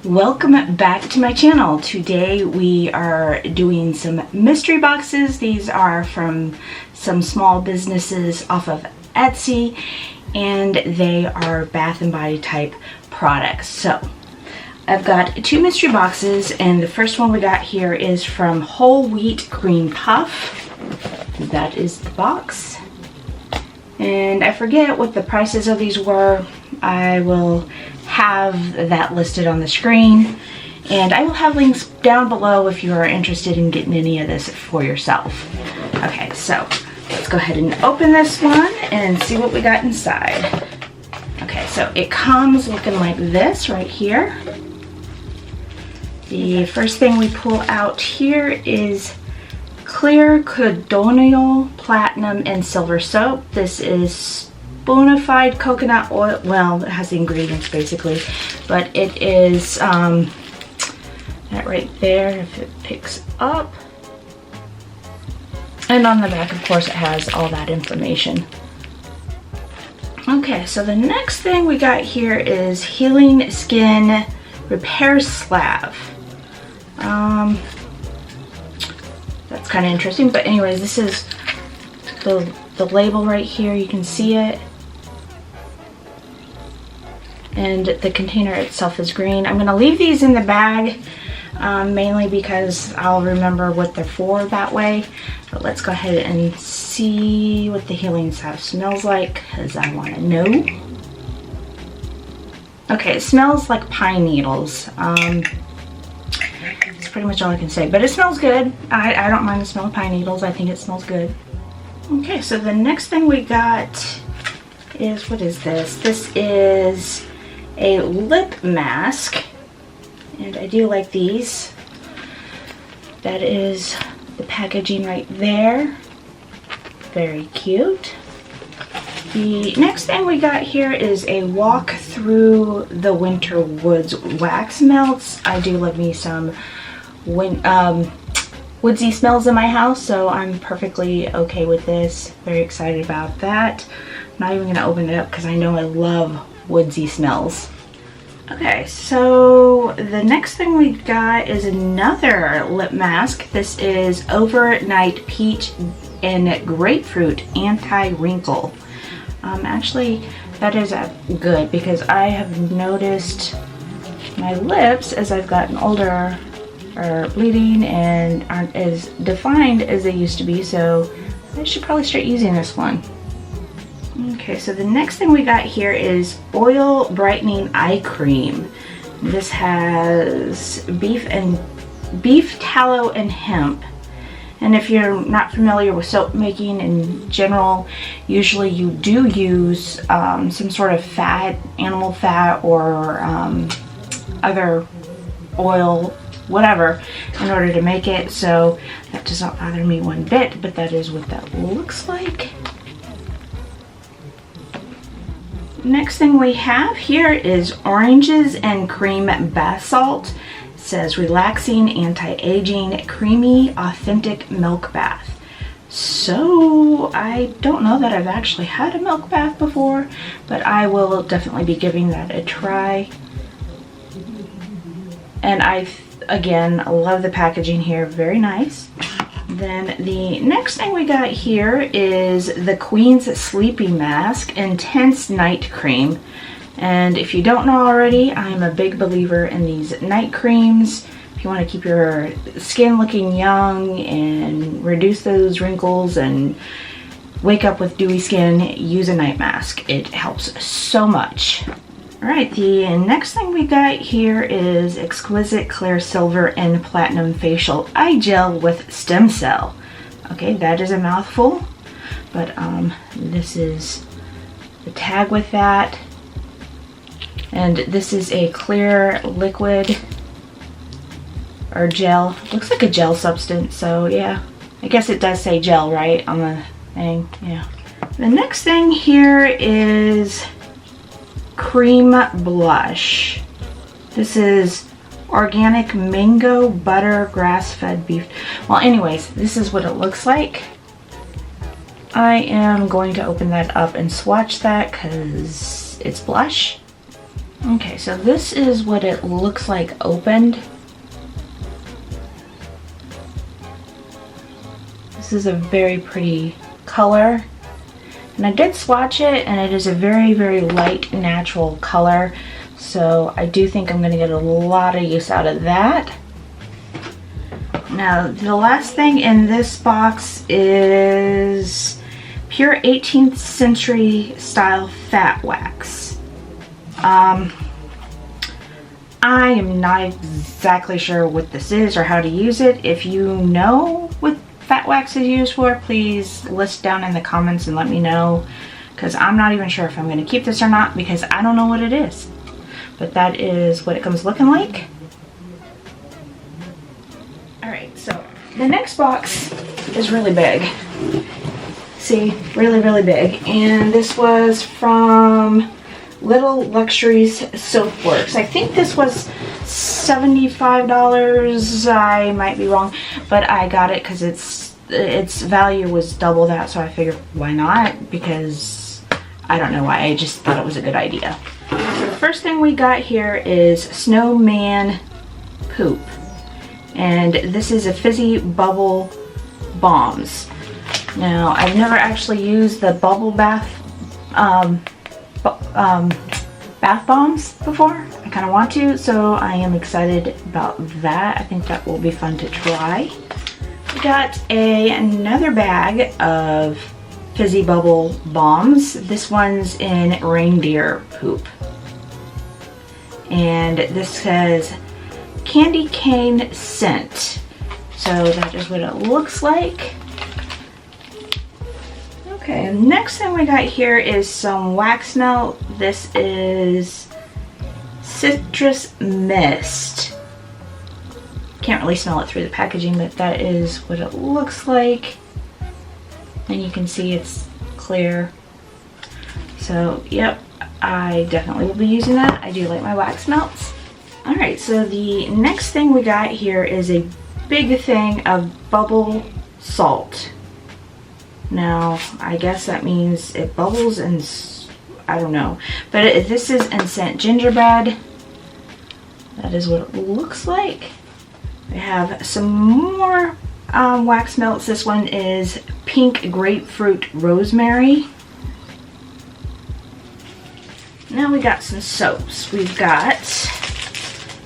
Welcome back to my channel. Today we are doing some mystery boxes. These are from some small businesses off of Etsy, and they are Bath and Body type products. So I've got two mystery boxes, and the first one we got here is from WholeWheatCreamPuff. That is the box. And I forget what the prices of these were. I will have that listed on the screen, and I will have links down below if you are interested in getting any of this for yourself. Okay, so let's go ahead and open this one and see what we got inside. Okay, so it comes looking like this right here. The first thing we pull out here is clear Codonial Platinum and Silver soap. This is Bonafide coconut oil. Well, it has the ingredients basically, but it is that right there, if it picks up. And on the back, of course, it has all that information. Okay, so the next thing we got here is Healing Skin Repair Salve. That's kind of interesting, but anyways, this is the label right here. You can see it. And the container itself is green. I'm gonna leave these in the bag, mainly because I'll remember what they're for that way. But let's go ahead and see what the healing salve smells like, because I want to know. Okay, it smells like pine needles. That's pretty much all I can say, but it smells good. I don't mind the smell of pine needles. I think it smells good. Okay, so the next thing we got is, what is this? This is a lip mask, and I do like these. That is the packaging right there. Very cute. The next thing we got here is a walk through the winter woods wax melts. I do love me some woodsy smells in my house, so I'm perfectly okay with this. Very excited about that. I'm not even going to open it up because I know I love woodsy smells. Okay, so the next thing we got is another lip mask. This is Overnight Peach and Grapefruit Anti-Wrinkle. Actually, that is good, because I have noticed my lips as I've gotten older are bleeding and aren't as defined as they used to be, so I should probably start using this one. Okay, so the next thing we got here is Oil Brightening Eye Cream. This has beef tallow and hemp. And if you're not familiar with soap making in general, usually you do use some sort of fat, animal fat, or other oil, whatever, in order to make it. So that does not bother me one bit, but that is what that looks like. Next thing we have here is Oranges and Cream Bath Salt. It says relaxing, anti-aging, creamy, authentic milk bath. So I don't know that I've actually had a milk bath before, but I will definitely be giving that a try. And again, I love the packaging here, very nice. Then the next thing we got here is the Queen's Sleeping Mask Intense Night Cream. And if you don't know already, I'm a big believer in these night creams. If you want to keep your skin looking young and reduce those wrinkles and wake up with dewy skin, use a night mask. It helps so much. Alright, the next thing we got here is Exquisite Clear Silver and Platinum Facial Eye Gel with Stem Cell. Okay, that is a mouthful, but this is the tag with that. And this is a clear liquid or gel. Looks like a gel substance, so yeah. I guess it does say gel, right, on the thing, yeah. The next thing here is Cream Blush. This is organic mango butter grass-fed beef. Well, anyways, this is what it looks like. I am going to open that up and swatch that because it's blush. Okay, so this is what it looks like opened. This is a very pretty color. And I did swatch it, and it is a very, very light, natural color. So I do think I'm going to get a lot of use out of that. Now, the last thing in this box is pure 18th century style fat wax. I am not exactly sure what this is or how to use it. If you know what fat wax is used for, please list down in the comments and let me know, because I'm not even sure if I'm going to keep this or not, because I don't know what it is. But that is what it comes looking like. Alright, so the next box is really big. See, really, really big. And this was from LilLuxSoapworks. I think this was $75. I might be wrong, but I got it because its value was double that, so I figured why not, because I don't know why, I just thought it was a good idea. So the first thing we got here is Snowman Poop, and this is a fizzy bubble bombs. Now, I've never actually used the bubble bath bath bombs before. I kind of want to, so I am excited about that. I think that will be fun to try. We got another bag of fizzy bubble bombs. This one's in reindeer poop. And this says candy cane scent. So that is what it looks like. Okay, next thing we got here is some wax melt. This is citrus mist. Can't really smell it through the packaging, but that is what it looks like. And you can see it's clear. So, yep, I definitely will be using that. I do like my wax melts. Alright, so the next thing we got here is a big thing of bubble salt. Now, I guess that means it bubbles and I don't know. But this is in scent gingerbread. That is what it looks like. We have some more wax melts. This one is pink grapefruit rosemary. Now we got some soaps. We've got,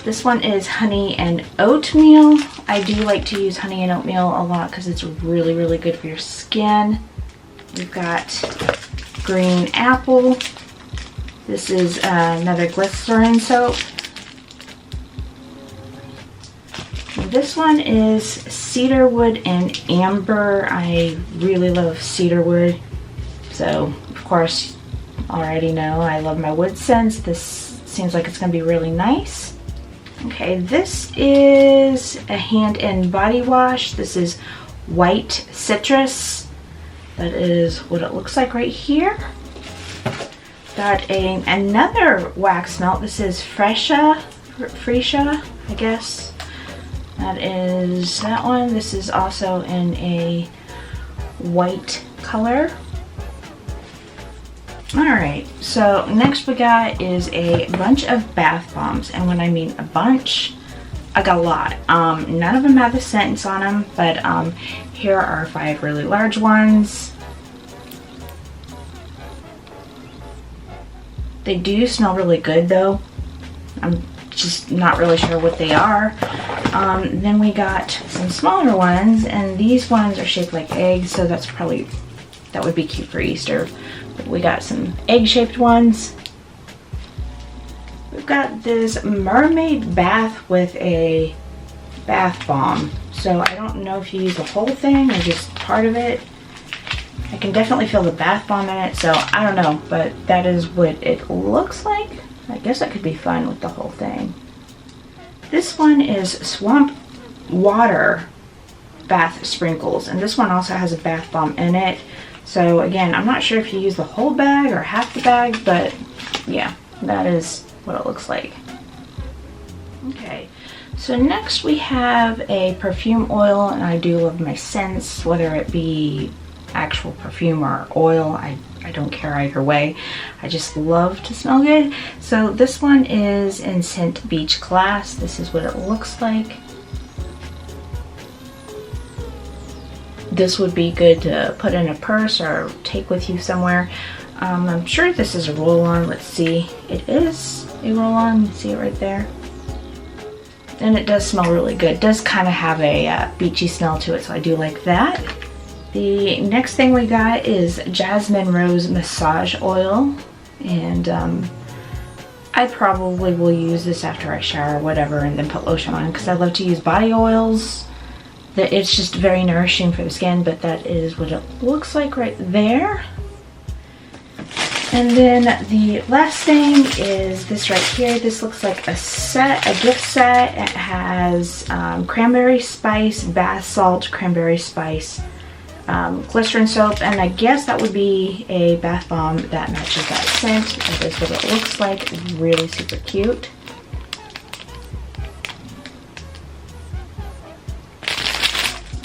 this one is honey and oatmeal. I do like to use honey and oatmeal a lot because it's really, really good for your skin. We've got green apple. This is another glycerin soap. This one is cedarwood and amber. I really love cedarwood. So, of course, already know I love my wood scents. This seems like it's going to be really nice. Okay, this is a hand and body wash. This is white citrus. That is what it looks like right here. Got another wax melt. This is Freesia, I guess. That is that one. This is also in a white color. Alright, so next we got is a bunch of bath bombs, and when I mean a bunch, I got a lot. None of them have a sentence on them, but here are 5 really large ones. They do smell really good though. I'm just not really sure what they are. Then we got some smaller ones, and these ones are shaped like eggs, so that would be cute for Easter. We got some egg-shaped ones. We've got this mermaid bath with a bath bomb. So I don't know if you use the whole thing or just part of it. I can definitely feel the bath bomb in it, so I don't know, but that is what it looks like. I guess that could be fun with the whole thing. This one is swamp water bath sprinkles, and this one also has a bath bomb in it. So again, I'm not sure if you use the whole bag or half the bag, but yeah, that is what it looks like. Okay, so next we have a perfume oil, and I do love my scents, whether it be actual perfume or oil. I don't care either way. I just love to smell good. So this one is in Scent Beach Glass. This is what it looks like. This would be good to put in a purse or take with you somewhere. I'm sure this is a roll-on. Let's see. It is a roll-on. You see it right there. And it does smell really good. It does kind of have a beachy smell to it, so I do like that. The next thing we got is Jasmine Rose Massage Oil. And I probably will use this after I shower or whatever and then put lotion on, because I love to use body oils. It's just very nourishing for the skin, but that is what it looks like right there. And then the last thing is this right here. This looks like a set, a gift set. It has cranberry spice, bath salt, cranberry spice, glycerin soap, and I guess that would be a bath bomb that matches that scent. That is what it looks like. Really super cute.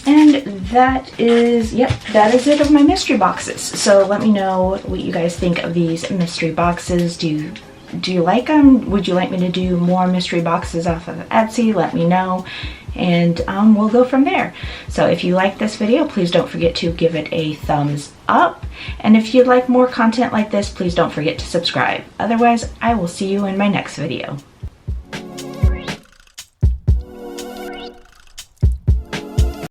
And that is, yep, that is it of my mystery boxes. So let me know what you guys think of these mystery boxes. Do you like them? Would you like me to do more mystery boxes off of Etsy? Let me know, and we'll go from there. So if you like this video, please don't forget to give it a thumbs up. And if you'd like more content like this, please don't forget to subscribe. Otherwise, I will see you in my next video.